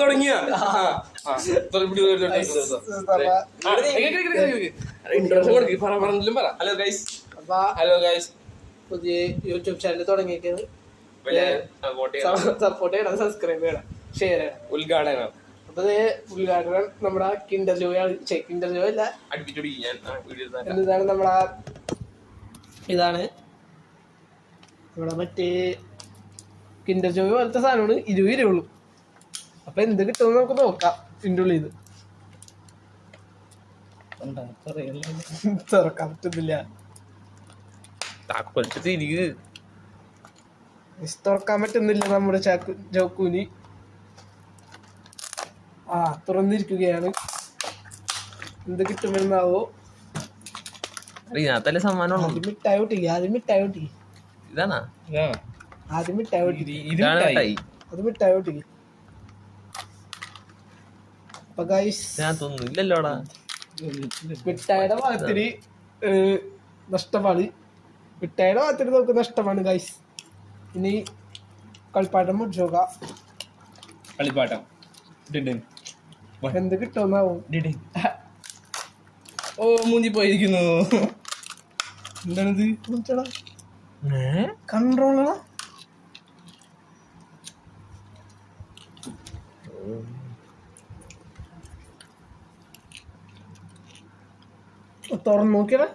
തുടങ്ങിയ hello guys, പുതിയ YouTube channel തുടങ്ങിയിരിക്കുന്നത്. സപ്പോർട്ട് ചെയ്യണം, സബ്സ്ക്രൈബ് ചെയ്യണം, ഷെയർ ചെയ്യണം. ഉദ്ഘാടനം അപ്പൊ ഉദ്ഘാടനം നമ്മുടെ കിൻഡർ ജോയ് അല്ല, എന്താണ് ഇതാണ് നമ്മുടെ മറ്റേ കിൻഡർ ജോയ് പോലത്തെ സാധനമാണ്. 20 ഉള്ളൂ. അപ്പൊ എന്ത് കിട്ടുമെന്ന് നമുക്ക് നോക്കാം. ഇതിൻ്റെ ഉള്ളിൽ ഇത് തുറക്കാൻ പറ്റുന്നില്ല, തുറക്കാൻ പറ്റുന്നില്ല നമ്മുടെ ജോക്കൂനി. തുറന്നിരിക്കുകയാണ്. എന്ത് കിട്ടുമെന്നാവോ. മിഠായി ഒട്ടിക്ക്, ആദ്യം മിഠായി ഒട്ടിക്ക്. ആദ്യം മിഠായി ഒട്ടിക്ക്, അത് മിഠായി ഒട്ടിക്ക്. അപ്പൊ ഗൈസ് ഇല്ലല്ലോടാ, മിഠായിയുടെ ഭാഗത്തിന് നഷ്ടമാണ്. മിഠായിയുടെ ഭാഗത്തിന് നമുക്ക് നഷ്ടമാണ് ഗൈസ്. ഇനി കളിപ്പാട്ടം മുടിച്ചു നോക്കാം. കളിപ്പാട്ടം എന്ത് കിട്ടുമെന്നാവും. ഓ, മൂഞ്ചി പോയിരിക്കുന്നു. എന്താണിത്? കൺട്രോളാ. തുറന്നു നോക്കിയടാ.